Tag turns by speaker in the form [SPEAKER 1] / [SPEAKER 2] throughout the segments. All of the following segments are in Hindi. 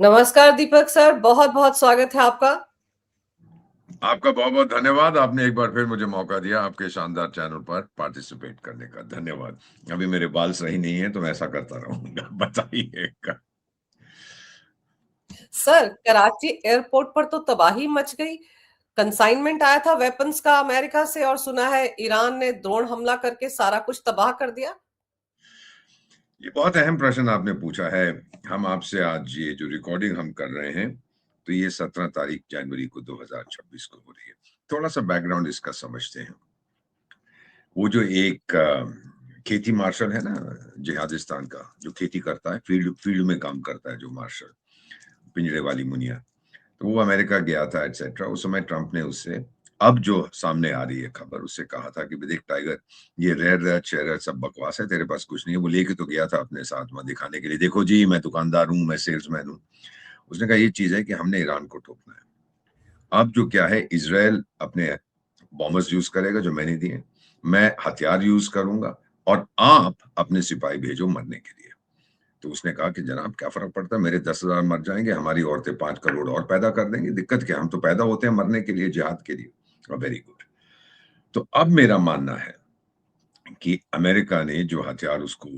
[SPEAKER 1] नमस्कार दीपक सर, बहुत-बहुत स्वागत है आपका।
[SPEAKER 2] आपका बहुत-बहुत धन्यवाद। आपने एक बार फिर मुझे मौका दिया आपके शानदार चैनल पर पार्टिसिपेट करने का। धन्यवाद। अभी मेरे बाल सही नहीं हैं, तो मैं ऐसा करता रहूँगा। बताइए क
[SPEAKER 1] सर, कराची एयरपोर्ट पर तो तबाही मच गई। कंसाइनमेंट आया था वेपन्स का अमेरिका से और सुना है ईरान ने ड्रोन हमला करके सारा कुछ तबाह कर दिया।
[SPEAKER 2] ये बहुत अहम प्रश्न आपने पूछा है। हम आपसे आज ये जो रिकॉर्डिंग हम कर रहे हैं, तो ये 17 तारीख जनवरी को 2026 को हो रही है। थोड़ा-सा बैकग्राउंड इसका समझते हैं। वो जो एक खेती मार्शल है ना जिहादिस्तान का, जो खेती करता है, फील्ड फील्ड में काम करता है जो मार्शल, पिंजरे वाली मुनिया। तो वो अमेरिका गया था एटसेट्रा। उस समय ट्रंप ने उससे अब जो सामने आ रही है खबर, उससे कहा था कि देख टाइगर, ये रेयर शेयर सब बकवास है, तेरे पास कुछ नहीं है। वो लेके तो गया था अपने साथ वहां दिखाने के लिए, देखो जी मैं दुकानदार हूँ, मैं सेल्समैन हूँ। उसने कहा ये चीज है कि हमने ईरान को ठोकना है। अब जो क्या है, इजराइल अपने बॉम्बर्स यूज करेगा जो मैंने दिए, मैं हथियार यूज करूंगा, और आप अपने सिपाही भेजो मरने के लिए। तो उसने कहा कि जनाब क्या फर्क पड़ता है, मेरे 10,000 मर जाएंगे, हमारी औरतें 5 करोड़ और पैदा कर देंगी, दिक्कत क्या, हम तो पैदा होते हैं मरने के लिए, जिहाद के लिए। Very good. तो अब मेरा मानना है कि अमेरिका ने जो हथियार उसको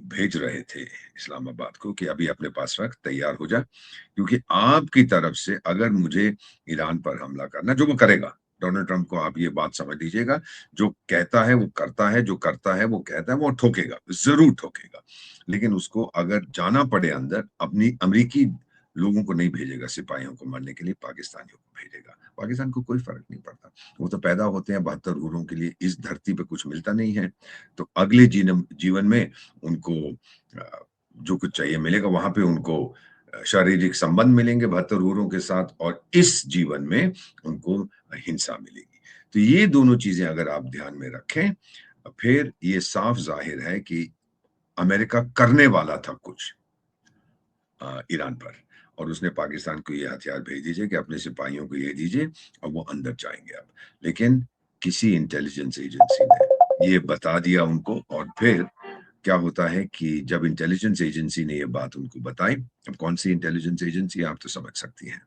[SPEAKER 2] भेज रहे थे इस्लामाबाद को, कि अभी अपने पास रख, तैयार हो जा, क्योंकि आपकी तरफ से अगर मुझे ईरान पर हमला करना, जो वो करेगा, डोनाल्ड ट्रंप को आप ये बात समझ लीजिएगा, जो कहता है वो करता है, जो करता है वो कहता है, वो ठोकेगा, जरूर ठोकेगा। लेकिन उसको अगर जाना पड़े अंदर, अपनी अमेरिकी लोगों को नहीं भेजेगा सिपाहियों को मारने के लिए, पाकिस्तानियों को भेजेगा। पाकिस्तान को कोई फर्क नहीं पड़ता, वो तो पैदा होते हैं 72 हूरों के लिए, इस धरती पे कुछ मिलता नहीं है, तो अगले जीवन में उनको जो कुछ चाहिए मिलेगा, वहां पे उनको शारीरिक संबंध मिलेंगे 72 हूरों के साथ, और इस जीवन में उनको हिंसा मिलेगी। तो ये दोनों चीजें अगर आप ध्यान में रखें, फिर ये साफ जाहिर है कि अमेरिका करने वाला था कुछ ईरान पर, और उसने पाकिस्तान को ये हथियार भेज दीजिए कि अपने सिपाहियों को ये दीजिए, और वो अंदर जाएंगे अब। लेकिन किसी इंटेलिजेंस एजेंसी ने ये बता दिया उनको, और फिर क्या होता है कि जब इंटेलिजेंस एजेंसी ने ये बात उनको बताई, अब कौन सी इंटेलिजेंस एजेंसी आप तो समझ सकती हैं,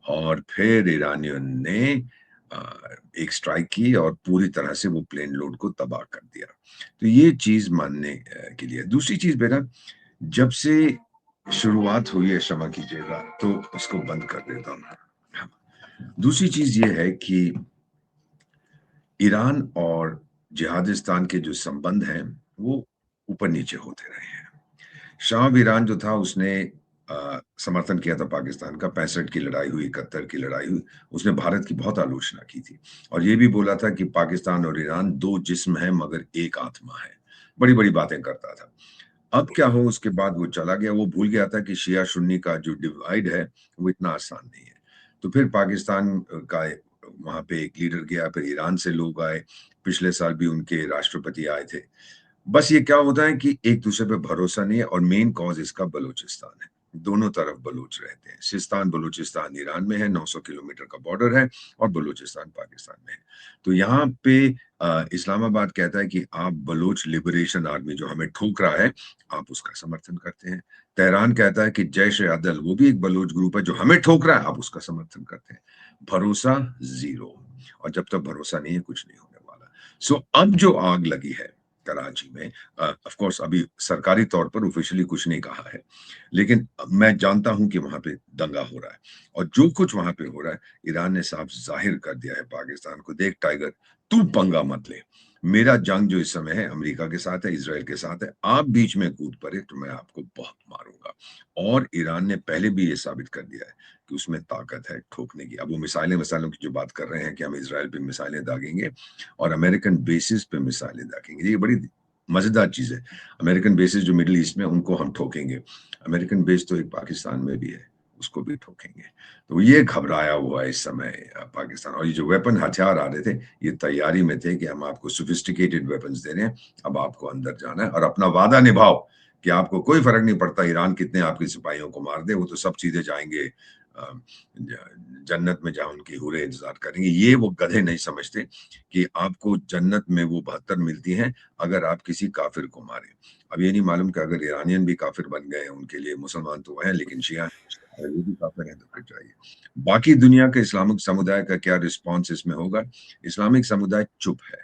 [SPEAKER 2] और फिर ईरानियों ने एक स्ट्राइक की और पूरी तरह से वो प्लेन लोड को तबाह कर दिया। तो ये चीज मानने के लिए। दूसरी चीज बेटा, जब से शुरुआत हुई है, क्षमा कीजिएगा, तो उसको बंद कर देता हूँ। हाँ। दूसरी चीज ये है कि ईरान और जिहादिस्तान के जो संबंध हैं, वो ऊपर नीचे होते रहे हैं। शाह ऑफ ईरान जो था, उसने समर्थन किया था पाकिस्तान का, 65 की लड़ाई हुई, 71 की लड़ाई हुई, उसने भारत की बहुत आलोचना की थी, और ये भी बोला था कि पाकिस्तान और ईरान दो जिस्म है मगर एक आत्मा है। बड़ी बड़ी बातें करता था। अब क्या हो, उसके बाद वो चला गया, वो भूल गया था कि शिया सुन्नी का जो डिवाइड है वो इतना आसान नहीं है। तो फिर पाकिस्तान का वहां पे एक लीडर गया, फिर ईरान से लोग आए, पिछले साल भी उनके राष्ट्रपति आए थे। बस ये क्या होता है कि एक दूसरे पे भरोसा नहीं है, और मेन कॉज इसका बलूचिस्तान है। दोनों तरफ बलूच रहते हैं। सिस्तान बलूचिस्तान ईरान में है, 900 किलोमीटर का बॉर्डर है, और बलूचिस्तान पाकिस्तान में है। तो यहाँ पे इस्लामाबाद कहता है कि आप बलूच लिबरेशन आर्मी जो हमें ठोक रहा है, आप उसका समर्थन करते हैं। तेहरान कहता है कि जैश ए अदल, वो भी एक बलूच ग्रुप है जो हमें ठोक रहा है, आप उसका समर्थन करते हैं। भरोसा जीरो, और जब तक भरोसा नहीं है कुछ नहीं होने वाला। सो अब जो आग लगी है कराची में, ऑफ कोर्स अभी सरकारी तौर पर ऑफिशियली कुछ नहीं कहा है, लेकिन मैं जानता हूं कि वहां पे दंगा हो रहा है, और जो कुछ वहां पे हो रहा है, ईरान ने साफ जाहिर कर दिया है पाकिस्तान को, देख टाइगर, तू पंगा मत ले, मेरा जंग जो इस समय है अमेरिका के साथ है, इसराइल के साथ है, आप बीच में कूद पड़े तो मैं आपको बहुत मारूंगा। और ईरान ने पहले भी ये साबित कर दिया है कि उसमें ताकत है ठोकने की। अब वो मिसाइलों की जो बात कर रहे हैं कि हम इसराइल पे मिसाइलें दागेंगे और अमेरिकन बेसिस पे मिसाइलें दागेंगे, ये बड़ी मजेदार चीज है। अमेरिकन बेसिस जो मिडिल ईस्ट में, उनको हम ठोकेंगे। अमेरिकन बेस तो एक पाकिस्तान में भी है, उसको भी ठोकेंगे। तो ये घबराया हुआ है इस समय पाकिस्तान। और ये जो वेपन हथियार आ रहे थे, ये तैयारी में थे कि हम आपको सोफिस्टिकेटेड वेपन्स दे रहे हैं, अब आपको अंदर जाना है और अपना वादा निभाओ कि आपको कोई फर्क नहीं पड़ता ईरान कितने आपके सिपाहियों को मार दे, वो तो सब सीधे जाएंगे जन्नत में जहां उनकी हूरें इंतजार करेंगी। ये वो गधे नहीं समझते कि आपको जन्नत में वो 72 मिलती हैं अगर आप किसी काफिर को मारें। अब ये नहीं मालूम कि अगर ईरानियन भी काफिर बन गए हैं, उनके लिए मुसलमान तो हैं लेकिन शिया हैं, वो भी काफिर हैं तो फिर चाहिए। बाकी दुनिया के इस्लामिक समुदाय का क्या रिस्पॉन्स इसमें होगा? इस्लामिक समुदाय चुप है,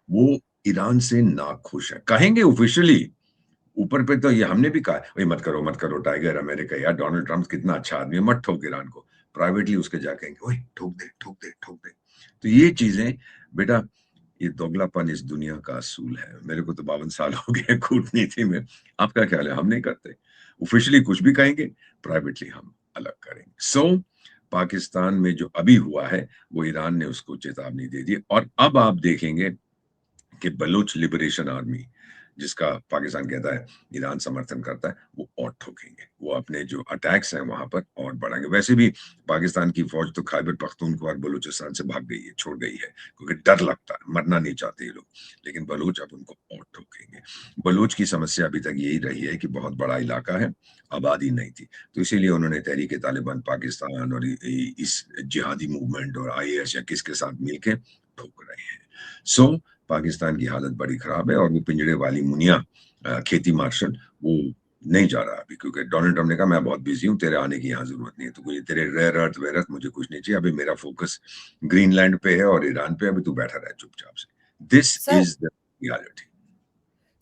[SPEAKER 2] वो ईरान से नाखुश है, कहेंगे ऑफिशियली। ऊपर पे तो ये हमने भी कहा भाई मत करो टाइगर, अमेरिका यार डोनाल्ड ट्रम्प कितना अच्छा आदमी है, मत ठोक ईरान को। प्राइवेटली उसके जाके ओए ठोक दे ठोक दे ठोक दे। तो ये चीजें बेटा, ये दोगलापन इस दुनिया का असूल है। मेरे को तो 52 साल हो गए कूटनीति में। आपका ख्याल है? हम नहीं करते। ऑफिशियली कुछ भी कहेंगे, प्राइवेटली हम अलग करेंगे। सो पाकिस्तान में जो अभी हुआ है वो ईरान ने उसको चेतावनी दे दी। और अब आप देखेंगे कि बलूच लिबरेशन आर्मी, जिसका पाकिस्तान कहता है ईरान समर्थन करता है, वो और ठोकेंगे। वो अपने जो अटैक्स हैं वहां पर और बढ़ाएंगे। वैसे भी पाकिस्तान की फौज तो खैबर पख्तूनख्वा और बलूचिस्तान से भाग गई है, छोड़ गई है, क्योंकि डर लगता है, मरना नहीं चाहते ये लोग। लेकिन बलूच अब उनको और ठोकेंगे। बलूच की समस्या अभी तक यही रही है कि बहुत बड़ा इलाका है, आबादी नहीं थी, तो इसीलिए उन्होंने तहरीक तालिबान पाकिस्तान और इस जिहादी मूवमेंट और IS या किसके साथ मिलकर ठोक रहे हैं। सो पाकिस्तान की हालत बड़ी खराब है और वो पिंजड़े वाली मुनिया खेती मार्शल वो नहीं जा रहा अभी, क्योंकि डोनाल्ड ट्रम्प ने कहा मैं बहुत बिजी हूँ, तेरे आने की यहाँ जरूरत नहीं है, तो मुझे तेरे रेयर अर्थ वेयर अर्थ मुझे कुछ नहीं चाहिए, अभी मेरा फोकस ग्रीनलैंड पे है और ईरान पे, अभी तू बैठा रहे चुपचाप से। This
[SPEAKER 1] sir
[SPEAKER 2] is the reality.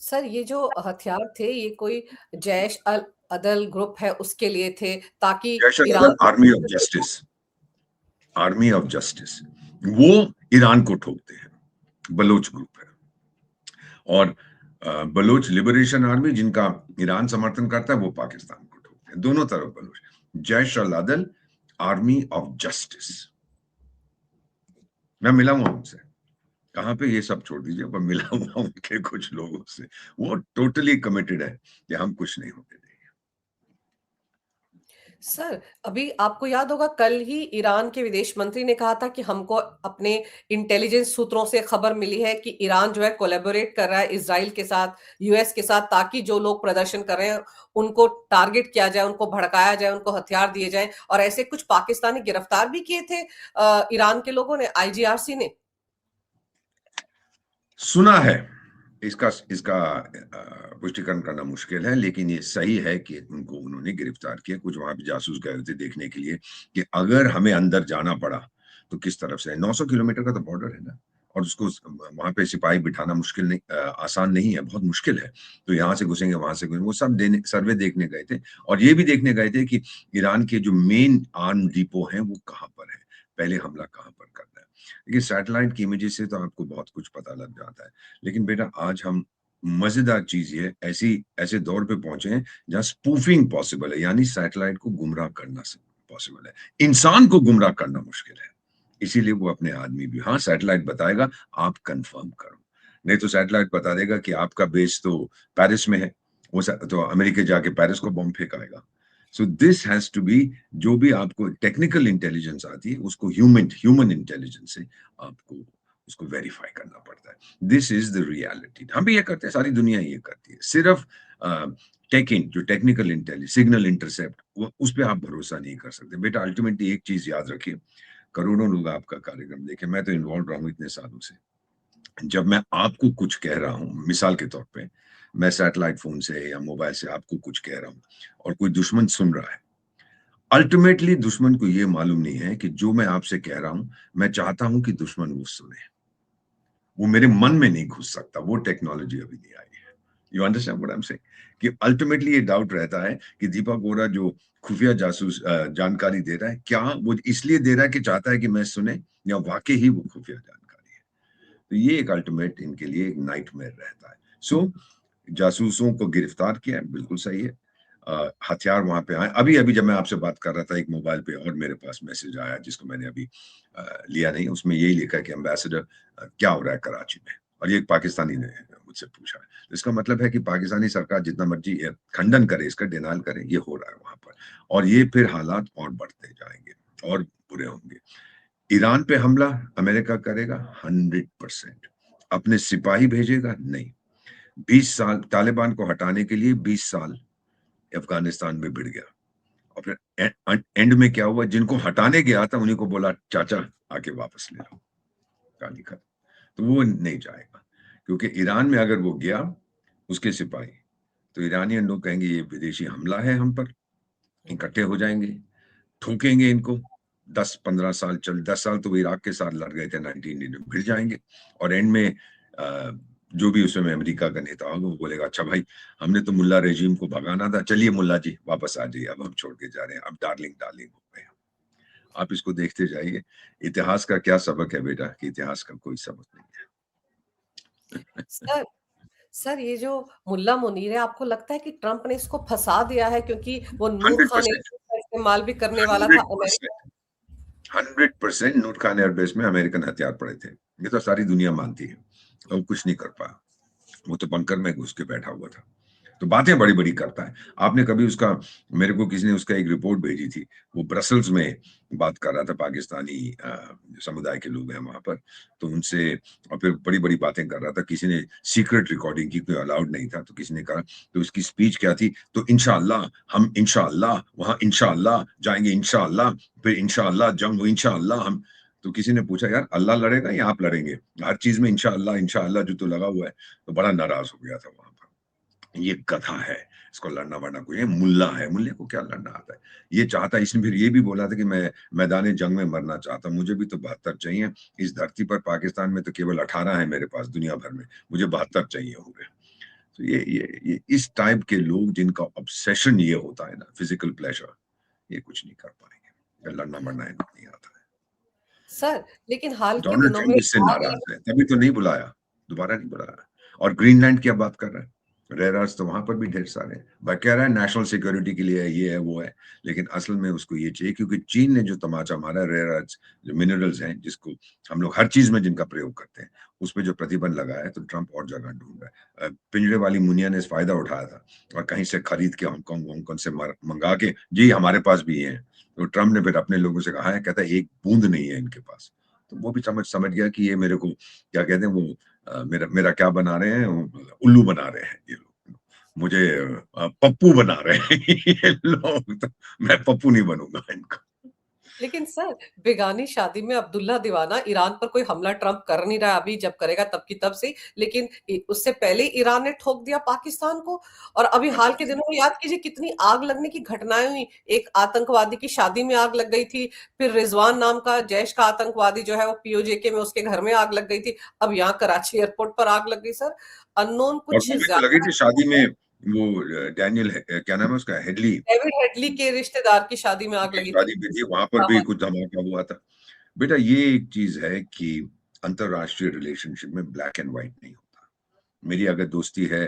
[SPEAKER 1] Sir ये जो हथियार थे ये कोई जैश अल अदल ग्रुप है उसके लिए थे, ताकि Iran
[SPEAKER 2] army of justice, army of justice, वो ईरान को ठोकते हैं, बलोच ग्रुप है। और बलोच लिबरेशन आर्मी जिनका ईरान समर्थन करता है वो पाकिस्तान को ठोकते हैं। दोनों तरफ बलोच। जैश अल अदल, आर्मी ऑफ जस्टिस। मैं मिला हुआ उनसे, कहाँ पे, ये सब छोड़ दीजिए, पर मिला हुआ उनके कुछ लोगों से। वो टोटली कमिटेड है कि हम कुछ नहीं होते देंगे।
[SPEAKER 1] सर, अभी आपको याद होगा कल ही ईरान के विदेश मंत्री ने कहा था कि हमको अपने इंटेलिजेंस सूत्रों से खबर मिली है कि ईरान जो है कोलैबोरेट कर रहा है इजराइल के साथ, यूएस के साथ, ताकि जो लोग प्रदर्शन कर रहे हैं उनको टारगेट किया जाए, उनको भड़काया जाए, उनको हथियार दिए जाएं। और ऐसे कुछ पाकिस्तानी गिरफ्तार भी किए थे ईरान के लोगों ने, IGRC ने।
[SPEAKER 2] सुना है, इसका इसका पुष्टिकरण करना मुश्किल है, लेकिन ये सही है कि उनको उन्होंने गिरफ्तार किया। कुछ वहां पे जासूस गए थे देखने के लिए कि अगर हमें अंदर जाना पड़ा तो किस तरफ से। 900 किलोमीटर का तो बॉर्डर है ना, और उसको वहां पे सिपाही बिठाना मुश्किल नहीं, आसान नहीं है, बहुत मुश्किल है। तो यहाँ से घुसेंगे वहां से घुसेंगे, वो सब सर्वे देखने गए थे। और ये भी देखने गए थे कि ईरान के जो मेन आर्म डिपो हैं वो कहाँ पर है, पहले हमला कहाँ पर करना है। देखिए सैटेलाइट की इमेजेस से तो आपको बहुत कुछ पता लग जाता है, लेकिन बेटा आज हम, मजेदार चीज ये ऐसी ऐसे दौर पे पहुंचे हैं जहां स्पूफिंग पॉसिबल है, यानी सैटेलाइट को गुमराह करना पॉसिबल है। इंसान को गुमराह करना मुश्किल है, इसीलिए वो अपने आदमी भी, हाँ सैटेलाइट बताएगा आप कंफर्म करो, नहीं तो सैटेलाइट बता देगा कि आपका बेस तो पेरिस में है, वो तो अमेरिका जाके पेरिस को बॉम्ब फेंकाएगा। So this has to be, जो भी आपको टेक्निकल इंटेलिजेंस आती है उसको ह्यूमन इंटेलिजेंस से आपको उसको वेरीफाई करना पड़ता है। This is the reality. हम भी ये करते हैं, सारी दुनिया ये करती है। सिर्फ टेकिंग जो टेक्निकल इंटेलिजेंस, सिग्नल इंटरसेप्ट, उस पर आप भरोसा नहीं कर सकते बेटा। अल्टीमेटली एक चीज याद रखिए, करोड़ों लोग आपका कार्यक्रम देखे, मैं तो इन्वॉल्व रहा हूं इतने सालों से। जब मैं आपको कुछ कह रहा हूं, मिसाल के तौर पे मैं सैटेलाइट फोन से या मोबाइल से आपको कुछ कह रहा हूं और कोई दुश्मन सुन रहा है, अल्टीमेटली दुश्मन को यह मालूम नहीं है कि जो मैं आपसे कह रहा हूं मैं चाहता हूं कि दुश्मन वो सुने, वो मेरे मन में नहीं घुस सकता, वो टेक्नोलॉजी अभी नहीं आई है। You understand what I am saying? कि अल्टीमेटली ये डाउट रहता है कि दीपक वोरा जो खुफिया जासूस जानकारी दे रहा है, क्या वो इसलिए दे रहा है कि चाहता है कि मैं सुने, या वाकई ही वो खुफिया जानकारी है। तो ये एक अल्टीमेट इनके लिए एक नाइटमेयर रहता है। सो जासूसों को गिरफ्तार किया है, बिल्कुल सही है। हथियार वहां पे आए। अभी अभी जब मैं आपसे बात कर रहा था एक मोबाइल पे और मेरे पास मैसेज आया जिसको मैंने अभी लिया नहीं, उसमें यही लिखा है कि एम्बेसडर क्या हो रहा है कराची में, और ये एक पाकिस्तानी ने मुझसे पूछा है। तो इसका मतलब है कि पाकिस्तानी सरकार जितना मर्जी खंडन करे, इसका डिनाल करे, ये हो रहा है वहां पर, और ये फिर हालात और बढ़ते जाएंगे और बुरे होंगे। ईरान पे हमला अमेरिका करेगा 100%। अपने सिपाही भेजेगा नहीं। 20 साल तालिबान को हटाने के लिए 20 साल अफगानिस्तान में भिड़ गया, और फिर एंड में क्या हुआ, जिनको हटाने गया था उन्हीं को बोला चाचा आके वापस ले लो, कहानी खत्म। तो वो नहीं जाएगा, क्योंकि ईरान में अगर वो गया उसके सिपाही, तो ईरानियन लोग कहेंगे ये विदेशी हमला है हम पर, इकट्ठे हो जाएंगे, ठोकेंगे इनको। 10-15 साल 10 साल तो वो इराक के साथ लड़ गए थे 1980 में, भिड़ जाएंगे। और एंड में जो भी उस समय अमेरिका का नेता होगा वो बोलेगा अच्छा भाई हमने तो मुल्ला रेजिम को भगाना था, चलिए मुल्ला जी वापस आ जाइए, अब हम छोड़ के जा रहे हैं, अब डार्लिंग डार्लिंग हो गए। आप इसको देखते जाइए, इतिहास का क्या सबक है बेटा, कि इतिहास का कोई सबक नहीं है।
[SPEAKER 1] सर सर ये जो मुल्ला मुनीर है, आपको लगता है कि ट्रंप ने इसको फंसा दिया है, क्योंकि वो नूर खान
[SPEAKER 2] 100%,
[SPEAKER 1] एयरबेस का इस्तेमाल भी करने वाला था
[SPEAKER 2] 100%,
[SPEAKER 1] अमेरिका।
[SPEAKER 2] 100% नूर खान एयरबेस में अमेरिकन हथियार पड़े थे, ये तो सारी दुनिया मानती है, और कुछ नहीं कर पाया, वो तो बंकर में घुस के बैठा हुआ था। तो बातें बड़ी-बड़ी करता है। आपने कभी उसका, मेरे को किसी ने उसका एक रिपोर्ट भेजी थी, वो ब्रसेल्स में बात कर रहा था, पाकिस्तानी समुदाय के लोग हैं वहाँ पर, तो उनसे, और फिर बड़ी-बड़ी बातें कर रहा था। किसी ने सीक्रेट रिकॉर्डिंग की, कोई अलाउड नहीं था, तो किसी ने कहा, तो उसकी स्पीच क्या थी, तो इंशाअल्लाह, हम इंशाअल्लाह, वहाँ इंशाअल्लाह जाएँगे इंशाअल्लाह, फिर इंशाअल्लाह जंग हो इंशाअल्लाह हम। तो किसी ने पूछा यार अल्लाह लड़ेगा या आप लड़ेंगे? हर चीज़ में इंशाअल्लाह, इंशाअल्लाह जो तो लगा हुआ है, तो बड़ा नाराज़ हो गया था वहाँ पर। ये गधा है, इसको लड़ना-वड़ना कोई है, मुल्ला है, मुल्ले को क्या लड़ना आता है? ये चाहता है, इसने फिर ये भी बोला था कि मैं मैदान जंग में मरना चाहता हूँ, मुझे भी तो 72 चाहिए। इस धरती पर पाकिस्तान में तो केवल 18 है मेरे पास दुनिया भर में, मुझे 72 चाहिए होंगे। तो ये इस टाइप के लोग जिनका ऑब्सेशन ये होता है ना फिजिकल प्लेज़र, ये कुछ नहीं कर पाएँगे। लड़ना-मरना इनको नहीं आता है।
[SPEAKER 1] सर लेकिन हाल के
[SPEAKER 2] डोनाल्ड
[SPEAKER 1] दिनों में
[SPEAKER 2] ट्रम्प इससे नाराज़ है, तभी तो नहीं बुलाया, दोबारा नहीं बुलाया। और ग्रीनलैंड की अब बात कर रहा है, रेयर अर्थ तो वहाँ पर भी ढेर सारे हैं। कह रहा है नेशनल सिक्योरिटी के लिए है, ये है, वो है, लेकिन असल में उसको ये चाहिए, क्योंकि चीन ने जो तमाचा मारा है, रेयर अर्थ जो मिनरल्स हैं, जिसको हम लोग हर चीज़ में जिनका प्रयोग करते हैं, उसपे जो प्रतिबंध लगाया है, तो ट्रम्प और जगह ढूँढ रहा है। पिंजरे वाली मुनिया ने इस फ़ायदा उठाया था और कहीं से खरीद के हांगकांग से मँगा के, जी हमारे पास भी ये हैं। तो ट्रम्प ने फिर अपने लोगों से कहा है, कहता है एक बूँद नहीं है इनके पास। तो वो भी समझ गया कि ये मेरे को क्या कहते हैं वो, मेरा मेरा क्या बना रहे हैं, उल्लू बना रहे हैं ये लोग, मुझे पप्पू बना रहे हैं ये लोग, तो मैं पप्पू नहीं बनूंगा इनका।
[SPEAKER 1] लेकिन सर बेगानी शादी में अब्दुल्ला दीवाना, ईरान पर कोई हमला ट्रंप कर नहीं रहा अभी, जब करेगा तब की तब से, लेकिन उससे पहले ईरान ने ठोक दिया पाकिस्तान को। और अभी हाल के दिनों में याद कीजिए कितनी आग लगने की घटनाएं हुई। एक आतंकवादी की शादी में आग लग गई थी, फिर रिजवान नाम का जैश का आतंकवादी जो है वो पीओजेके में, उसके घर में आग लग गई थी। अब यहाँ कराची एयरपोर्ट पर आग लग गई सर। अननोन
[SPEAKER 2] और
[SPEAKER 1] कुछ
[SPEAKER 2] वो भी तो लगी
[SPEAKER 1] ज्यादा।
[SPEAKER 2] थी शादी में, वो डैनियल क्या नाम है उसका, हेडली
[SPEAKER 1] डेविड हेडली के रिश्तेदार की शादी में आग
[SPEAKER 2] की
[SPEAKER 1] लगी थी।
[SPEAKER 2] शादी भी थी, वहां पर भी कुछ धमाका हुआ था। बेटा ये एक चीज है कि अंतरराष्ट्रीय रिलेशनशिप में ब्लैक एंड व्हाइट नहीं होता। मेरी अगर दोस्ती है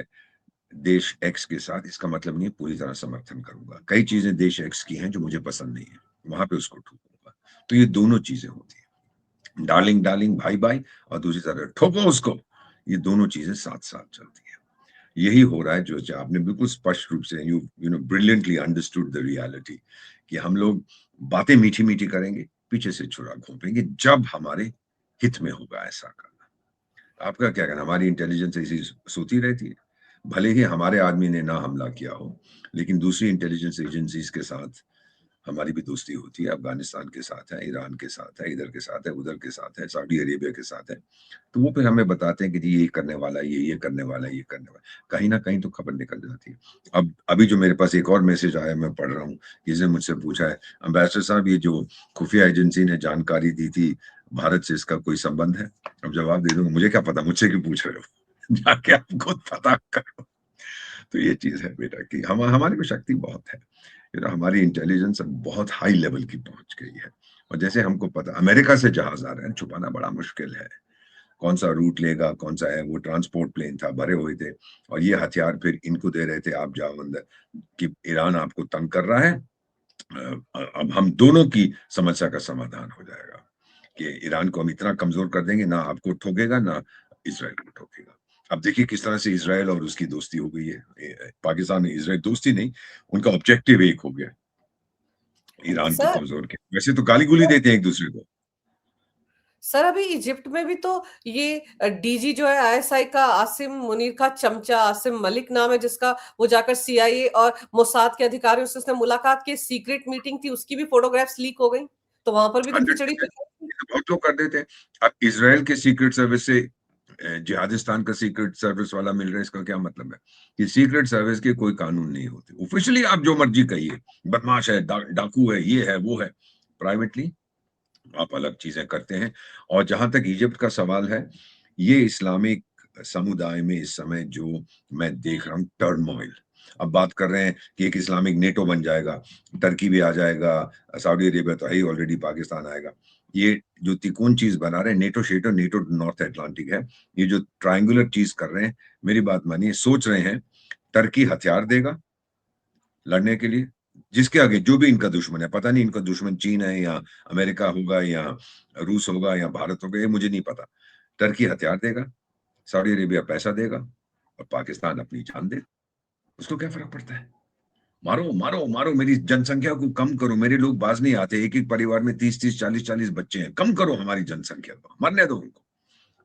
[SPEAKER 2] देश एक्स के साथ, इसका मतलब नहीं पूरी तरह समर्थन करूंगा। कई चीजें देश एक्स की हैं जो मुझे पसंद नहीं है, वहां पे उसको ठोकूंगा। तो ये दोनों चीजें होती हैं, डार्लिंग डार्लिंग भाई भाई, और दूसरी तरफ ठोको उसको। ये दोनों चीजें साथ साथ चलती हैं। यही हो रहा है जो आपने बिल्कुल स्पष्ट रूप से, you know brilliantly understood the reality, कि हम लोग बातें मीठी मीठी करेंगे, पीछे से छुरा घोंपेंगे जब हमारे हित में होगा ऐसा करना। आपका क्या कहना, हमारी इंटेलिजेंस ऐसी सोती रहती है, भले ही हमारे आदमी ने ना हमला किया हो, लेकिन दूसरी इंटेलिजेंस एजेंसीज के साथ हमारी भी दोस्ती होती है। अफगानिस्तान के साथ है, ईरान के साथ है, इधर के साथ है, उधर के साथ है, सऊदी अरेबिया के साथ है। तो वो फिर हमें बताते हैं कि जी ये करने वाला है, ये करने वाला है, ये करने वाला है। कहीं न कहीं तो खबर निकल जाती है। अब अभी जो मेरे पास एक और मैसेज आया, मैं पढ़ रहा हूँ, किसी ने मुझसे पूछा है, एम्बेसडर साहब ये जो खुफिया एजेंसी ने जानकारी दी थी, भारत से इसका कोई संबंध है? अब जवाब दे दूँगा, मुझे क्या पता, मुझसे क्यों पूछ रहे हो? जाके आप खुद पता करो। तो ये चीज़ है बेटा कि हमारी में शक्ति बहुत है। हमारी इंटेलिजेंस अब बहुत हाई लेवल की पहुँच गई है। और जैसे हमको पता अमेरिका से जहाज़ आ रहे हैं, छुपाना बड़ा मुश्किल है। कौन-सा रूट लेगा, कौन-सा है, वो ट्रांसपोर्ट प्लेन था, भरे हुए थे, और ये हथियार फिर इनको दे रहे थे, आप जाओ अंदर, कि ईरान आपको तंग कर रहा है। अब हम दोनों की समस्या का समाधान हो जाएगा, कि ईरान को हम इतना कमज़ोर कर देंगे, ना आपको ठोकेगा, ना इज़राइल को ठोकेगा। अब देखिए किस तरह से इज़राइल और उसकी दोस्ती हो गई है। पाकिस्तान इज़राइल दोस्ती नहीं, उनका ऑब्जेक्टिव एक हो गया, ईरान को
[SPEAKER 1] सर
[SPEAKER 2] कमज़ोर किया। वैसे तो गाली-गूली देते हैं एक-दूसरे को।
[SPEAKER 1] सर अभी इजिप्ट में भी तो ये डीजी जो है आईएसआई का आसिम मुनीर का चमचा आसिम मलिक नाम है जिसका वो जाकर सीआईए और मोसाद के अधिकारियों से उसने मुलाकात की, सीक्रेट मीटिंग थी, उसकी भी फोटोग्राफ्स लीक हो गई। तो वहां पर भी तो खिचड़ी
[SPEAKER 2] 100%
[SPEAKER 1] पिटाई थी।
[SPEAKER 2] ये तो बहुत लोग कर देते हैं। अब इज़राइल के सीक्रेट सर्विस से जिहादिस्तान का सीक्रेट सर्विस वाला मिल रहा है, इसका क्या मतलब है? कि सीक्रेट सर्विस के कोई कानून नहीं होते। ऑफिशियली आप जो मर्जी कहिए, बदमाश है, डाकू है, ये है, वो है। प्राइवेटली आप अलग चीजें करते हैं। और जहां तक इजिप्ट का सवाल है, ये इस्लामिक समुदाय में इस समय जो मैं देख रहा हूँ टर्मोइल, अब बात कर रहे हैं कि एक इस्लामिक नेटो बन जाएगा, टर्की भी आ जाएगा, सऊदी अरेबिया तो है ही ऑलरेडी, पाकिस्तान आएगा। ये जो तिकोन चीज बना रहे हैं, नेटो शेटो, नेटो नॉर्थ अटलांटिक है, ये जो ट्रायंगुलर चीज कर रहे हैं, मेरी बात मानिए, सोच रहे हैं टर्की हथियार देगा लड़ने के लिए, जिसके आगे जो भी इनका दुश्मन है, पता नहीं इनका दुश्मन चीन है या अमेरिका होगा या रूस होगा या भारत होगा, ये मुझे नहीं पता। टर्की हथियार देगा, सऊदी अरेबिया पैसा देगा और पाकिस्तान अपनी जान दे। उसको क्या फर्क पड़ता है? मारो मारो मारो, मेरी जनसंख्या को कम करो, मेरे लोग बाज नहीं आते, एक एक परिवार में 30-30 40-40 बच्चे हैं, कम करो हमारी जनसंख्या को, मरने दो उनको।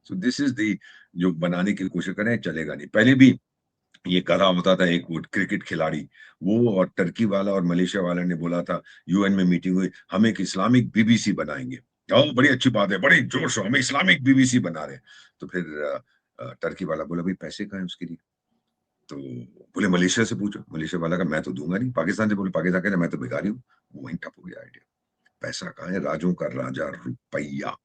[SPEAKER 2] सो दिस इज दी जो बनाने की कोशिश करें, चलेगा नहीं। पहले भी ये कहा होता था, एक वो क्रिकेट खिलाड़ी, वो और टर्की वाला और मलेशिया वाला ने बोला था, यूएन में मीटिंग हुई, हम एक इस्लामिक बीबीसी बनाएंगे। ओ बड़ी अच्छी बात है, बड़ी जोश हो, हम इस्लामिक बीबीसी बना रहे हैं। तो फिर टर्की वाला बोला भाई पैसे कहाँ है उसके लिए? तो बोले मलेशिया से पूछो। मलेशिया वाला का मैं तो दूंगा नहीं। पाकिस्तान से बोले, पाकिस्तान कह रहे मैं तो भिखारी हूँ। वो वहीं ठप हो गया आइडिया। पैसा कहाँ है? राजों का राजा रुपया,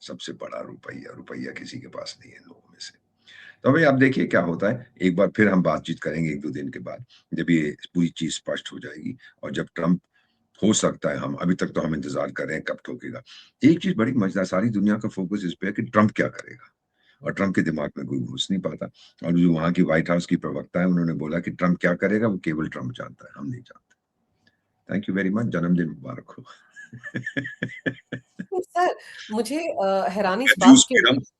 [SPEAKER 2] सबसे बड़ा रुपया, रुपया किसी के पास नहीं है इन लोगों में से। तो भाई आप देखिए क्या होता है। एक बार फिर हम बातचीत करेंगे 1-2 दिन के बाद, जब ये पूरी चीज स्पष्ट हो जाएगी और जब ट्रंप, हो सकता है, हम अभी तक तो हम इंतजार कर रहे हैं कब ठोकेगा। एक चीज बड़ी मजेदार, सारी दुनिया का फोकस इस पे है कि ट्रंप क्या करेगा, और ट्रंप के दिमाग में कोई घुस नहीं पाता। और जो वहां की व्हाइट हाउस की प्रवक्ता है, उन्होंने बोला कि ट्रंप क्या करेगा वो केवल ट्रंप जानता है, हम नहीं जानते। थैंक यू वेरी मच, जन्मदिन मुबारक हो।
[SPEAKER 1] तो सर मुझे हैरानी
[SPEAKER 2] मैं
[SPEAKER 1] इस
[SPEAKER 2] जूस
[SPEAKER 1] बात की
[SPEAKER 2] पी रहा
[SPEAKER 1] होती
[SPEAKER 2] हूँ,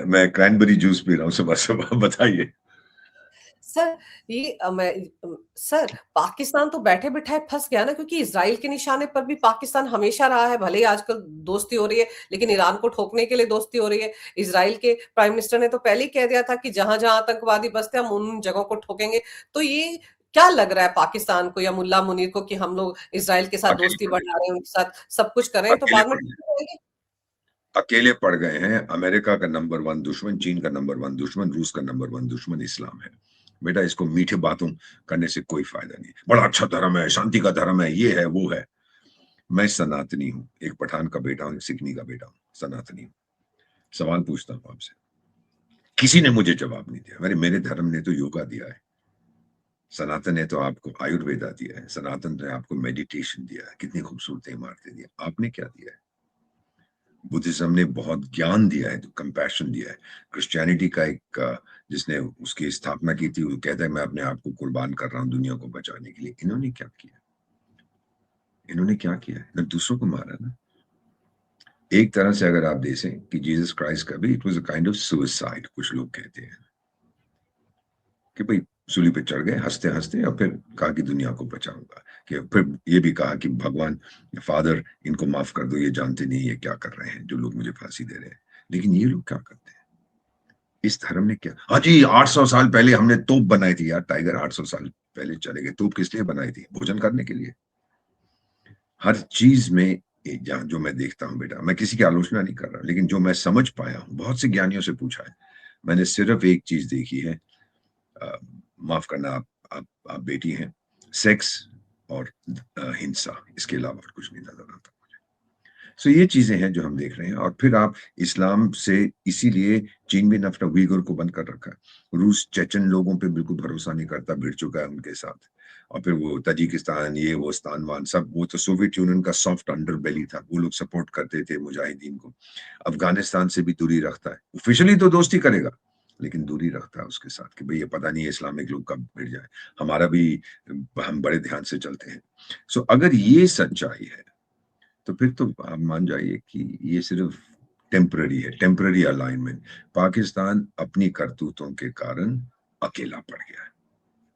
[SPEAKER 2] मैं क्रैनबेरी जूस पी रहा हूँ सुबह सुबह। बताइए।
[SPEAKER 1] सर ये सर पाकिस्तान तो बैठे-बिठाए फँस गया ना, क्योंकि इज़राइल के निशाने पर भी पाकिस्तान हमेशा रहा है। भले ही आजकल दोस्ती हो रही है, लेकिन ईरान को ठोकने के लिए दोस्ती हो रही है। इज़राइल के प्राइम मिनिस्टर ने तो पहले ही कह दिया था कि जहाँ-जहाँ आतंकवादी बसते हैं, हम उन जगहों को ठोकेंगे। तो ये क्या लग रहा है पाकिस्तान को या मुल्ला मुनीर को कि हम लोग इज़राइल के साथ
[SPEAKER 2] अकेले
[SPEAKER 1] दोस्ती
[SPEAKER 2] पड़ गए,
[SPEAKER 1] बढ़ा रहे हैं, उनके साथ सब कुछ कर रहे हैं, तो
[SPEAKER 2] अकेले
[SPEAKER 1] बाद में
[SPEAKER 2] पड़ गए,
[SPEAKER 1] ठीक हो जाएगी?
[SPEAKER 2] अकेले पड़ गए हैं। अमेरिका का नंबर 1 दुश्मन, चीन का नंबर 1 दुश्मन, रूस का नंबर 1 दुश्मन इस्लाम है। बेटा इसको मीठे बातों करने से कोई फायदा नहीं। बड़ा अच्छा धर्म है, शांति का धर्म है, ये है, वो है। मैं सनातनी हूँ, एक पठान का बेटा हूँ, एक सिकनी का बेटा हूँ, सनातनी हूँ। सवाल पूछता हूँ आपसे, किसी ने मुझे जवाब नहीं दिया। मेरे धर्म ने तो योगा दिया है, सनातन ने तो आपको आयुर्वेदा दिया है, सनातन ने आपको मेडिटेशन दिया है, कितनी खूबसूरत इमारतें दी। आपने क्या दिया है? बुद्धिज्म ने बहुत ज्ञान दिया है, कंपैशन दिया है। क्रिश्चियनिटी का एक जिसने उसकी स्थापना की थी, वो कहता है मैं अपने आप को कुर्बान कर रहा हूँ दुनिया को बचाने के लिए। इन्होंने क्या किया? इन्होंने क्या किया? इन्होंने दूसरों को मारा ना। एक तरह से अगर आप देखें कि जीसस क्राइस्ट का भी it was a kind of suicide, कुछ लोग कहते हैं कि भाई सूली पे चढ़ गए हंसते हंसते, और फिर कहा कि दुनिया को बचाऊंगा। कि फिर ये भी कहा कि भगवान फादर इनको माफ कर दो, ये जानते नहीं ये क्या कर रहे हैं जो लोग मुझे फांसी दे रहे हैं। लेकिन ये लोग क्या करते हैं? इस धर्म ने क्या, हाँ जी 800 साल पहले हमने तोप बनाई थी यार, टाइगर 800 साल पहले चले गए। तोप किस लिए बनाई थी? भोजन करने के लिए। हर चीज में जहाँ जो मैं देखता हूँ बेटा, मैं किसी की आलोचना नहीं कर रहा, लेकिन जो मैं समझ पाया हूँ, बहुत से ज्ञानियों से पूछा है, मैंने सिर्फ एक चीज देखी है। अ, माफ करना, आप बेटी हैं, सेक्स और हिंसा, इसके अलावा और कुछ नहीं नजर आता। सो ये चीजें हैं जो हम देख रहे हैं। और फिर आप इस्लाम से, इसीलिए चीन भी नफ्ता उइगर को बंद कर रखा है। रूस चेचन लोगों पे बिल्कुल भरोसा नहीं करता, भिड़ चुका है उनके साथ। और फिर वो ताजिकिस्तान, ये वो स्थानवान सब, वो तो सोवियत यूनियन का सॉफ्ट अंडर बेली था, वो लोग सपोर्ट करते थे मुजाहिदीन को। अफगानिस्तान से भी दूरी रखता है, ऑफिशियली तो दोस्ती करेगा लेकिन दूरी रखता है उसके साथ कि भाई ये पता नहीं है इस्लामिक लोग कब भिड़ जाए, हमारा भी, हम बड़े ध्यान से चलते हैं। सो अगर ये सच्चाई है तो फिर तो आप मान जाइए कि ये सिर्फ टेम्पररी है, टेम्पररी अलाइनमेंट। पाकिस्तान अपनी करतूतों के कारण अकेला पड़ गया है,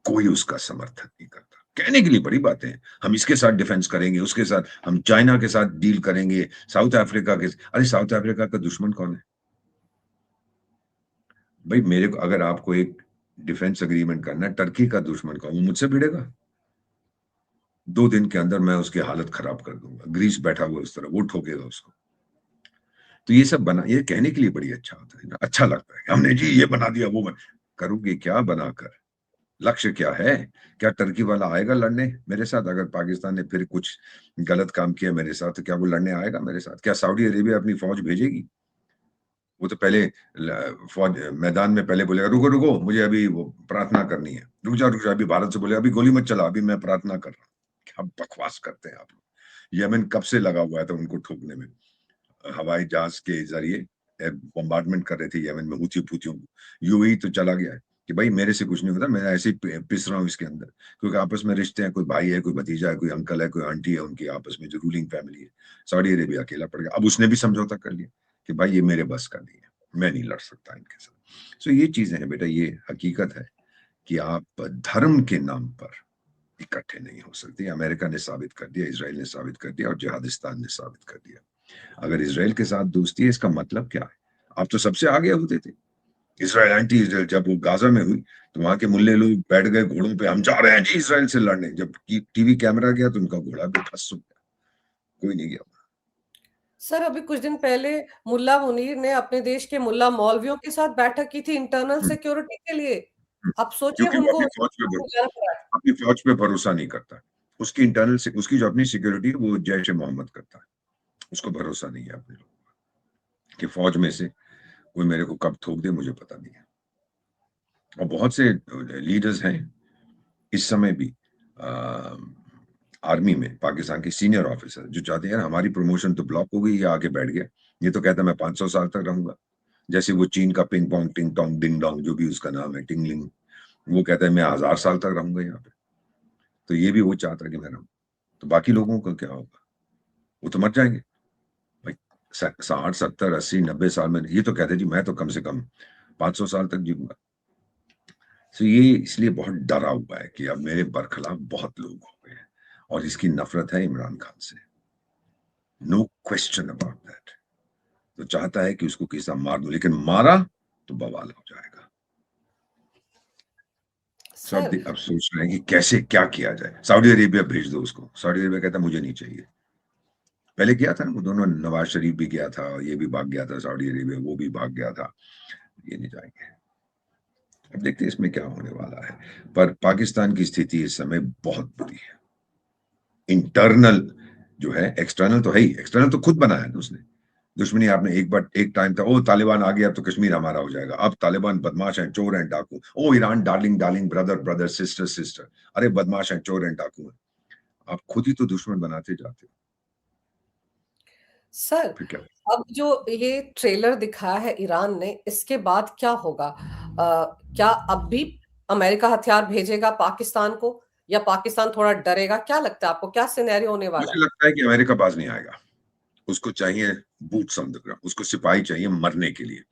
[SPEAKER 2] कोई उसका समर्थन नहीं करता। कहने के लिए बड़ी बातें हैं। हम इसके साथ डिफेंस करेंगे, उसके साथ, हम चाइना के साथ डील करेंगे, साउथ अफ्रीका के, अरे साउथ अफ्रीका का दुश्मन कौन है? भाई मेरे को, अगर आपको एक डिफेंस एग्रीमेंट करना है, टर्की का दुश्मन कौन? वो मुझसे भिड़ेगा? 2 दिन के अंदर मैं उसकी हालत खराब कर दूंगा। ग्रीस बैठा हुआ उस तरह, वो ठोकेगा उसको। तो ये सब बना, ये कहने के लिए बड़ी अच्छा होता है ना, अच्छा लगता है हमने जी ये बना दिया, वो करोगे क्या बनाकर? लक्ष्य क्या है? क्या टर्की वाला आएगा लड़ने मेरे साथ? अगर पाकिस्तान ने फिर कुछ गलत काम किया मेरे साथ, तो क्या वो लड़ने आएगा मेरे साथ? क्या सऊदी अरेबिया अपनी फौज भेजेगी? वो तो पहले फौज मैदान में पहले बोलेगा रुको रुको, मुझे अभी वो प्रार्थना करनी है, रुक जा, अभी भारत से बोलेगा अभी गोली मत चला, अभी मैं प्रार्थना कर रहा हूँ। क्या बकवास करते हैं आप लोग। यमन कब से लगा हुआ है था उनको ठोकने में, हवाई जहाज के जरिए बम्बार्डमेंट कर रहे थे यमन में हुती फूतियों को। यूएई तो चला गया है कि भाई मेरे से कुछ नहीं होता, मैं ऐसे ही पिस रहा हूँ इसके अंदर, क्योंकि आपस में रिश्ते हैं, कोई भाई है, कोई भतीजा है, कोई अंकल है, कोई आंटी है, उनकी आपस में जो रूलिंग फैमिली है। सऊदी अरेबिया अकेला पड़ गया। अब उसने भी समझौता कर लिया कि भाई ये मेरे बस का नहीं है, मैं नहीं लड़ सकता इनके साथ। सो ये चीजें हैं बेटा, ये हकीकत है कि आप धर्म के नाम पर इकट्ठे नहीं हो सकते। अमेरिका ने साबित कर दिया, इसराइल ने साबित कर दिया, और जिहादिस्तान ने साबित कर दिया। अगर इसराइल के साथ दोस्ती है, इसका मतलब क्या है? आप तो सबसे आगे होते थे। इसराइल एंटी इसराइल, जब वो गाजा में हुई तो वहां के मुल्ले लोग बैठ गए घोड़ों पे, हम जा रहे हैं जी इसराइल से लड़ने। जब टीवी कैमरा गया तो उनका घोड़ा भी ठस हो गया, कोई नहीं गया।
[SPEAKER 1] सर, अभी कुछ दिन पहले मुल्ला मुनीर ने अपने देश के मुल्ला मौलवियों के साथ बैठक की थी इंटरनल
[SPEAKER 2] हम्म,
[SPEAKER 1] सिक्योरिटी के लिए।
[SPEAKER 2] हम्म।
[SPEAKER 1] आप सोचिए
[SPEAKER 2] क्योंकि वो
[SPEAKER 1] उनको जाना पड़ा।
[SPEAKER 2] अपनी फौज पे भरोसा नहीं करता। उसकी इंटरनल से उसकी जो अपनी सिक्योरिटी है वो जैश ए मोहम्मद करता है। उसको भरोसा नहीं है अपने लोगों कि फौज में से कोई मेरे को कब ठोक दे, मुझे पता नहीं है। और बहुत से लीडर्स हैं इस समय भी आर्मी में, पाकिस्तान के सीनियर ऑफिसर, जो चाहते हैं हमारी प्रमोशन तो ब्लॉक हो गई, ये आके बैठ गया, ये तो कहता है मैं 500 साल तक रहूंगा। जैसे वो चीन का पिंग पोंग टिंग टोंग डिंग डोंग, जो भी उसका नाम है, टिंगलिंग, वो कहता है मैं 1000 साल तक रहूंगा यहाँ पे। तो ये भी वो चाहता है कि मैं रहूं। तो बाकी लोगों का क्या होगा? वो तो मर जाएंगे भाई। 60 70 80 90 साल में ये तो कहते जी मैं तो कम से कम 500 साल तक जीऊंगा। तो ये इसलिए बहुत डरा हुआ है कि अब मेरे बरखिलाफ बहुत लोग हो गए हैं, और इसकी नफरत है इमरान खान से, नो क्वेश्चन अबाउट दैट। तो चाहता है कि उसको किसी मार दो, लेकिन मारा तो बवाल हो जाएगा। सब
[SPEAKER 1] सर,
[SPEAKER 2] अब सोच रहे हैं कि कैसे क्या किया जाए। सऊदी अरेबिया भेज दो उसको, सऊदी अरेबिया कहता मुझे नहीं चाहिए। पहले किया था ना वो दोनों, नवाज शरीफ भी गया था, ये भी भाग गया था सऊदी अरेबिया, वो भी भाग गया था। ये नहीं जाएंगे। अब देखते हैं इसमें क्या होने वाला है। पर पाकिस्तान की स्थिति इस समय बहुत बुरी है। इंटरनल जो है, एक्सटर्नल तो है ही, एक्सटर्नल तो खुद बनाया ना उसने। दुश्मनी आपने एक बार, एक टाइम था ओ तालिबान आ गया तो कश्मीर हमारा हो जाएगा, अब तालिबान बदमाश हैं, चोर हैं, डाकू। ओ Iran darling darling, brother brother, sister sister, अरे बदमाश हैं, चोर हैं, डाकू हैं। आप खुद ही तो दुश्मन बनाते जाते हो।
[SPEAKER 1] सर,
[SPEAKER 2] फिर क्या?
[SPEAKER 1] अब जो ये ट्रेलर दिखाया है ईरान ने, इसके बाद क्या होगा? क्या अब भी अमेरिका हथियार भेजेगा पाकिस्तान को, या पाकिस्तान थोड़ा डरेगा? क्या लगता है आपको, क्या सिनेरियो होने वाला
[SPEAKER 2] मुझे
[SPEAKER 1] है?
[SPEAKER 2] लगता है कि अमेरिका पास नहीं आएगा। उसको चाहिए बूट्स ऑन द ग्राउंड, उसको सिपाही चाहिए मरने के लिए।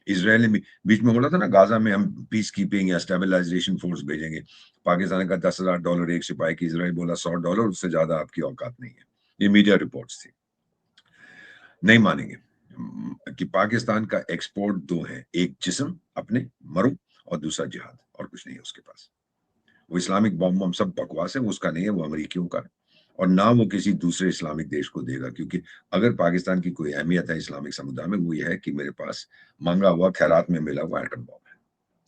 [SPEAKER 2] इसराइल ने भी बीच में बोला था ना, गाजा में हम पीस कीपिंग या स्टेबलाइजेशन फोर्स भेजेंगे। पाकिस्तान का $10,000 एक सिपाही की, इसराइल बोला $100, उससे ज्यादा आपकी औकात नहीं है। ये मीडिया रिपोर्ट्स थी। नहीं मानेंगे कि पाकिस्तान का एक्सपोर्ट दो है, एक जिस्म अपने मरो, और दूसरा जिहाद, और कुछ नहीं है उसके पास। वो इस्लामिक बॉम्ब बम सब बकवास है, वो उसका नहीं है, वो अमेरिकियों का है। और ना वो किसी दूसरे इस्लामिक देश को देगा, क्योंकि अगर पाकिस्तान की कोई अहमियत है इस्लामिक समुदाय में, वो ये है कि मेरे पास मांगा हुआ खैरात में मिला हुआ एटम बॉम्ब है।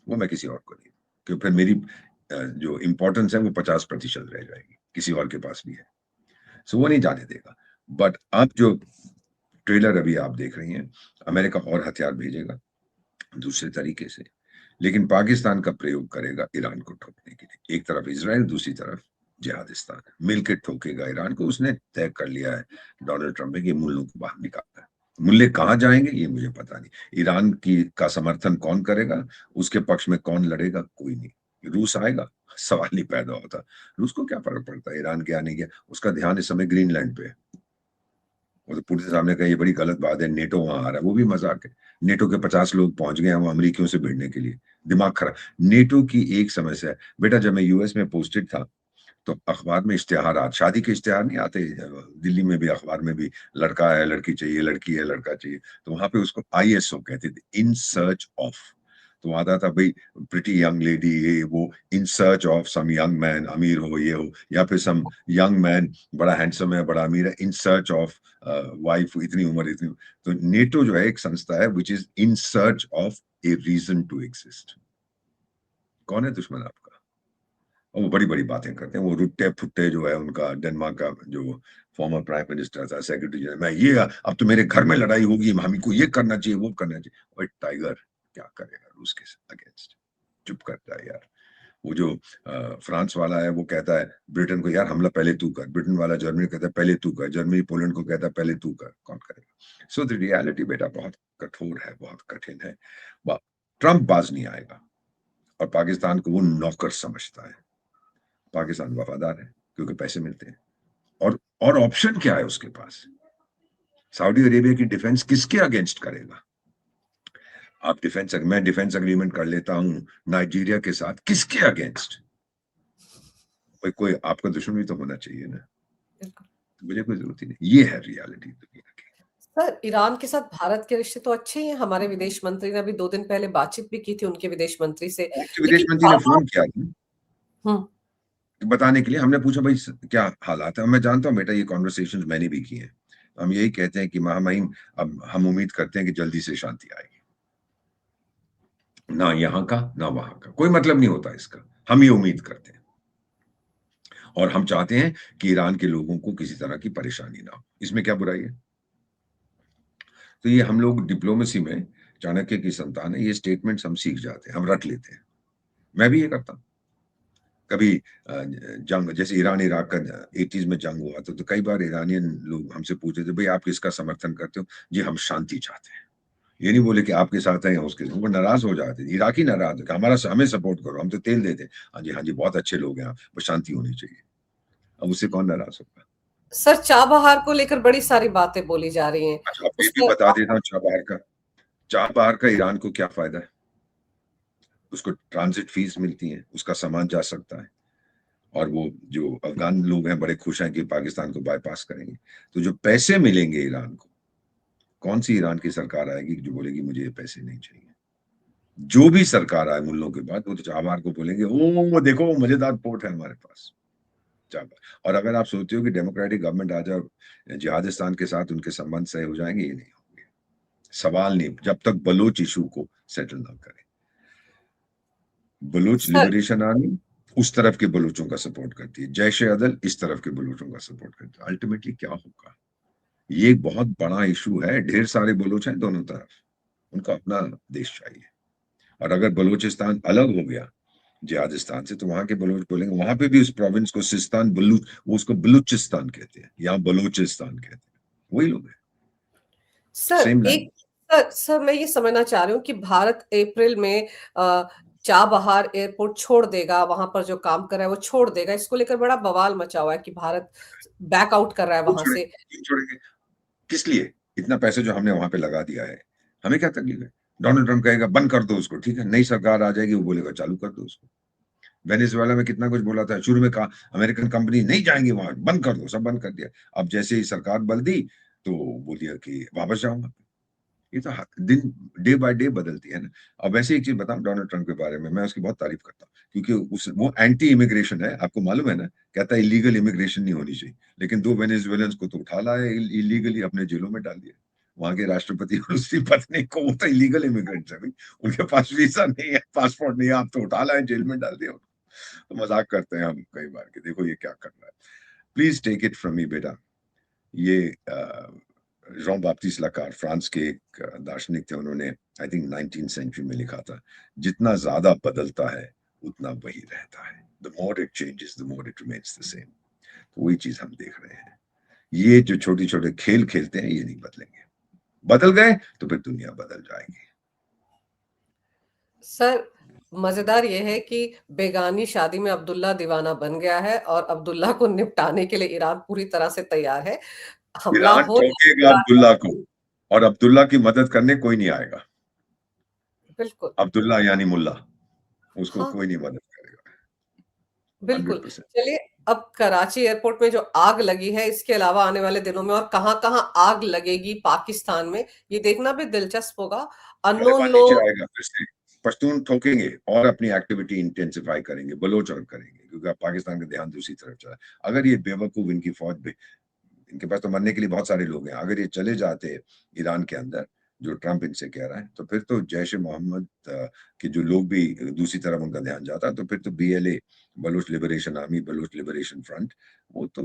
[SPEAKER 2] वो मैं किसी और को नहीं, क्योंकि फिर मेरी जो इंपॉर्टेंस है वो 50% रह जाएगी, किसी और के पास भी है। सो वो नहीं जाने देगा। बट अब जो ट्रेलर अभी आप देख रही हैं, अमेरिका और हथियार भेजेगा दूसरे तरीके से, लेकिन पाकिस्तान का प्रयोग करेगा ईरान को ठोकने के लिए। एक तरफ इसराइल, दूसरी तरफ जिहादिस्तान मिलकर ठोकेगा ईरान को। उसने तय कर लिया है डोनाल्ड ट्रंप ने कि मुल्लों को बाहर निकालना है। मुल्ले कहाँ जाएंगे ये मुझे पता नहीं। ईरान की का समर्थन कौन करेगा, उसके पक्ष में कौन लड़ेगा, कोई नहीं। रूस आएगा, सवाल नहीं पैदा होता। रूस को क्या फर्क पड़ता है ईरान गया नहीं गया, उसका ध्यान इस समय ग्रीनलैंड पे है। वो तो पुतिन साहब ने कहा ये बड़ी गलत बात है, नेटो वहां आ रहा है, वो भी मजाक है। नेटो के 50 लोग पहुंच गए हैं वो अमेरिकियों से भिड़ने के लिए। दिमाग खराब। नेटो की एक समस्या है बेटा, जब मैं यूएस में पोस्टेड था तो अखबार में इश्तिहारात, शादी के इश्तिहार नहीं आते, दिल्ली में भी अखबार में भी, लड़का है लड़की चाहिए, लड़की है लड़का चाहिए, तो वहां पे उसको आईएसओ कहते थे, इन सर्च ऑफ। तो आता था भाई प्रिटी यंग लेडी, ये वो, in search of some young man, अमीर हो ये हो, या फिर सम यंग मैन बड़ा हैंडसम है बड़ा अमीर है, इन सर्च ऑफ वाइफ, इतनी उम्र इतनी। तो नेटो जो है एक संस्था है which is in search of a reason to exist. कौन है दुश्मन आपका? और वो बड़ी बड़ी बातें करते हैं, वो रुट्टे फुट्टे जो है उनका, डेनमार्क का जो फॉर्मर प्राइम मिनिस्टर था, सेक्रेटरी जनरल, मैं ये, अब तो मेरे घर में लड़ाई होगी, हमी को ये करना चाहिए वो करना चाहिए। और टाइगर क्या करेगा रूस के अगेंस्ट? चुप कर जाए यार। वो जो फ्रांस वाला है वो कहता है ब्रिटेन को, यार हमला पहले तू कर, ब्रिटेन वाला जर्मनी को कहता है पहले तू कर, जर्मनी पोलैंड को कहता है पहले तू कर, कौन करेगा? सो द रियलिटी बेटा बहुत कठोर है, बहुत कठिन है। ट्रंप बाज नहीं आएगा, और पाकिस्तान को वो नौकर समझता है। पाकिस्तान वफादार है क्योंकि पैसे मिलते हैं, और ऑप्शन क्या है उसके पास? सऊदी अरेबिया की डिफेंस किसके अगेंस्ट करेगा? मैं डिफेंस एग्रीमेंट कर लेता हूं नाइजीरिया के साथ, किसके अगेंस्ट? कोई आपका दुश्मन भी तो होना चाहिए ना। तो मुझे कोई जरूरत ही नहीं। ये है रियलिटी दुनिया की।
[SPEAKER 1] सर, ईरान के साथ भारत के रिश्ते तो अच्छे ही हैं। हमारे विदेश मंत्री ने अभी 2 दिन पहले बातचीत भी की थी उनके विदेश मंत्री से।
[SPEAKER 2] उनके विदेश
[SPEAKER 1] लेकिन
[SPEAKER 2] मंत्री ने फोन किया था
[SPEAKER 1] हुँ,
[SPEAKER 2] बताने के लिए। हमने पूछा भाई क्या हालात है, मैं जानता हूँ बेटा ये कॉन्वर्सेशंस मैंने भी की हैं। हम यही कहते हैं कि महामहिम, अब हम उम्मीद करते हैं कि जल्दी से शांति आएगी। ना यहाँ का ना वहां का, कोई मतलब नहीं होता इसका, हम ये उम्मीद करते हैं। और हम चाहते हैं कि ईरान के लोगों को किसी तरह की परेशानी ना हो, इसमें क्या बुराई है? तो ये हम लोग डिप्लोमेसी में चाणक्य की संतान है, ये स्टेटमेंट्स हम सीख जाते हैं, हम रट लेते हैं। मैं भी ये करता हूं। कभी जंग, जैसे ईरान इराक का 80s में जंग हुआ तो कई बार ईरानियन लोग हमसे पूछते थे भाई आप किसका समर्थन करते हो? जी हम शांति चाहते हैं। ये नहीं बोले कि आपके साथ है या उसके साथ, वो नाराज हो जाते थे। इराकी नाराज है, हमें सपोर्ट करो, हम तो तेल देते हैं। हाँ जी बहुत अच्छे लोग हैं आप, बस शांति होनी चाहिए। अब उससे कौन नाराज होगा?
[SPEAKER 1] सर, चाबहार को लेकर बड़ी सारी बातें बोली जा रही हैं।
[SPEAKER 2] अच्छा, अब ये
[SPEAKER 1] उस
[SPEAKER 2] भी
[SPEAKER 1] पर
[SPEAKER 2] बता देता हूँ, चाबहार का ईरान को क्या फायदा है? उसको ट्रांजिट फीस मिलती है, उसका सामान जा सकता है, और वो जो अफगान लोग हैं बड़े खुश हैं कि पाकिस्तान को बाईपास करेंगे। तो जो पैसे मिलेंगे ईरान को, कौन सी ईरान की सरकार आएगी जो बोलेगी मुझे ये पैसे नहीं चाहिए? जो भी सरकार आए मुल्लों के बाद, वो तो चाबहार को बोलेंगे ओ देखो मजेदार पोर्ट है हमारे पास, चाबहार। और अगर आप सोचते हो कि डेमोक्रेटिक गवर्नमेंट आ जाए जिहादिस्तान के साथ उनके संबंध सही हो जाएंगे, ये नहीं होंगे। सवाल नहीं, जब तक बलोच इशू को सेटल ना करें। बलूच
[SPEAKER 1] सर
[SPEAKER 2] लिबरेशन आर्मी उस तरफ के बलूचों का सपोर्ट करती है, जैश ए अदल इस तरफ के बलूचों का सपोर्ट करती है। अल्टीमेटली क्या होगा? ये एक बहुत बड़ा इशू है, ढेर सारे बलूच हैं दोनों तरफ, उनको अपना देश चाहिए। और अगर बलूचिस्तान अलग हो गया जिहादिस्तान से, तो वहां के बलूच बोलेंगे, वहां पे भी उस प्रोविंस को सिस्तान बलूच, वो उसको बलूचिस्तान कहते हैं, यहाँ बलूचिस्तान कहते हैं, वही लोग हैं,
[SPEAKER 1] सर
[SPEAKER 2] सेम
[SPEAKER 1] एक
[SPEAKER 2] लैंग्वेज।
[SPEAKER 1] सर मैं ये समझना चाह रही हूँ कि भारत अप्रैल में चाबहार एयरपोर्ट छोड़ देगा, वहां पर जो काम कर रहा है वो छोड़ देगा। इसको लेकर बड़ा बवाल मचा हुआ है कि भारत बैक आउट कर रहा है
[SPEAKER 2] क्यों
[SPEAKER 1] वहां
[SPEAKER 2] छोड़ेंगे?
[SPEAKER 1] से।
[SPEAKER 2] क्यों छोड़ेंगे? किस लिए? इतना पैसे जो हमने वहां पे लगा दिया है, हमें क्या तकलीफ है? डोनाल्ड ट्रंप कहेगा बंद कर दो उसको, ठीक है, नई सरकार आ जाएगी, वो बोलेगा चालू कर दो उसको। वेनेजुएला में कितना कुछ बोला था, शुरू में कहा अमेरिकन कंपनी नहीं जाएंगी वहां, बंद कर दो, सब बंद कर दिया। अब जैसे ही सरकार बल दी तो बोल दिया कि वापस जाऊंगा। ये तो दिन डे बाय डे बदलती है ना। अब वैसे एक चीज बताऊं डोनाल्ड ट्रंप के बारे में, मैं उसकी बहुत तारीफ करता हूँ, क्योंकि वो एंटी इमिग्रेशन है, आपको मालूम है ना, कहता है इलीगल इमिग्रेशन नहीं होनी चाहिए, लेकिन 2 वेनेजुएलंस को तो उठा लाए इलीगली, अपने जेलों में डाल दिया। वहां के राष्ट्रपति और उसकी पत्नी को, वो तो इलीगल इमिग्रेंट्स है भाई, उनके पास वीजा नहीं है, पासपोर्ट नहीं है, आप तो उठा लाए जेल में डाल दिया। तो मजाक करते हैं हम कई बार कि देखो ये क्या कर रहा है। Please take it from me बेटा, ये जॉन बाप्टिस्ट लाकार फ्रांस के एक दार्शनिक थे, उन्होंने आई थिंक 19th सेंचुरी में लिखा था, जितना ज्यादा बदलता है उतना वही रहता है, the more it changes the more it remains the same. तो वही चीज हम देख रहे हैं। ये जो छोटे छोटे खेल खेलते हैं ये नहीं बदलेंगे, बदल गए तो फिर दुनिया बदल जाएगी।
[SPEAKER 1] सर, मजेदार ये है कि बेगानी शादी में अब्दुल्ला दीवाना बन गया है और अब्दुल्ला को निपटाने के लिए ईरान पूरी तरह से तैयार है। हमला
[SPEAKER 2] ईरान
[SPEAKER 1] हो
[SPEAKER 2] ठोकेगा
[SPEAKER 1] ईरान,
[SPEAKER 2] अब्दुल्ला को, और अब्दुल्ला की मदद करने कोई नहीं आएगा।
[SPEAKER 1] बिल्कुल।
[SPEAKER 2] अब्दुल्ला यानी मुल्ला, उसको
[SPEAKER 1] हाँ,
[SPEAKER 2] कोई नहीं मदद करेगा।
[SPEAKER 1] बिल्कुल।
[SPEAKER 2] 100%।
[SPEAKER 1] चलिए, अब कराची एयरपोर्ट में जो आग लगी है, इसके अलावा आने वाले दिनों में और कहाँ-कहाँ आग लगेगी पाकिस्तान में, ये देखना भी दिलचस्प होगा। अननोन
[SPEAKER 2] तालिबान नीचे
[SPEAKER 1] लोग
[SPEAKER 2] आएगा फिर से, पश्तून ठोकेंगे और अपनी एक्टिविटी इंटेंसिफाई करेंगे, बलोच और करेंगे, क्योंकि अब पाकिस्तान का ध्यान दूसरी तरफ चला है। अगर ये बेवकूफ इनकी फौज में, इनके पास तो मरने के लिए बहुत सारे लोग हैं, अगर ये चले जाते ईरान के अंदर, जो ट्रंप इनसे कह रहा है, तो फिर तो जैश-ए-मोहम्मद के जो लोग भी दूसरी तरफ उनका ध्यान जाता, तो फिर तो BLA, Baloch liberation army, Baloch liberation front, वो तो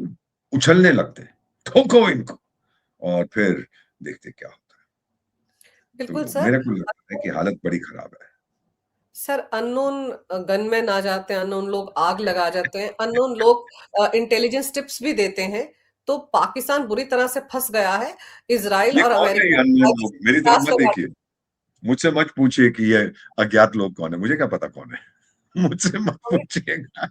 [SPEAKER 2] उछलने लगते। ठोको इनको और फिर देखते क्या होता है।
[SPEAKER 1] बिल्कुल
[SPEAKER 2] तो
[SPEAKER 1] सर।
[SPEAKER 2] मेरे को लगता है कि हालत बड़ी खराब है।
[SPEAKER 1] सर अननोन गनमैन आ जाते हैं, अननोन लोग आग लगा जाते हैं, अननोन लोग इंटेलिजेंस टिप्स भी देते हैं, तो पाकिस्तान बुरी तरह से फंस गया है। इज़राइल
[SPEAKER 2] ये
[SPEAKER 1] और
[SPEAKER 2] कौन है ये
[SPEAKER 1] अमेरिका
[SPEAKER 2] अननोन लोग? मेरी तरफ मत
[SPEAKER 1] रास्ते
[SPEAKER 2] देखिए। मुझसे मत पूछिए कि ये अज्ञात लोग कौन है, मुझे क्या पता कौन है? मुझसे मत
[SPEAKER 1] बाँट
[SPEAKER 2] पूछिएगा।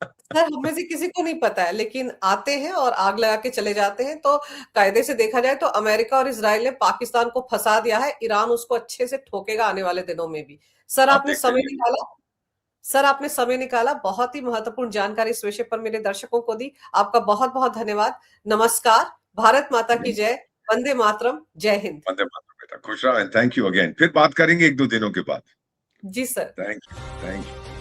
[SPEAKER 1] सर, हम में से किसी को नहीं पता है, लेकिन आते हैं और आग लगा के चले जाते हैं। तो कायदे से देखा जाए तो अमेरिका और इज़राइल ने पाकिस्तान को फँसा दिया है, ईरान उसको अच्छे से ठोकेगा आने वाले दिनों में भी। सर
[SPEAKER 2] आप
[SPEAKER 1] आपने
[SPEAKER 2] देखते
[SPEAKER 1] समय
[SPEAKER 2] रहिए।
[SPEAKER 1] निकाला सर आपने समय निकाला, बहुत ही महत्वपूर्ण जानकारी इस विषय पर मेरे दर्शकों को दी। आपका बहुत-बहुत धन्यवाद। नमस्कार, भारत माता की जय, वंदे मातरम, जय हिंद।
[SPEAKER 2] वंदे मातरम बेटा, खुश रहो एंड थैंक यू अगेन। फिर बात करेंगे 1-2 दिनों के बाद।
[SPEAKER 1] जी sir.
[SPEAKER 2] Thank you, thank you.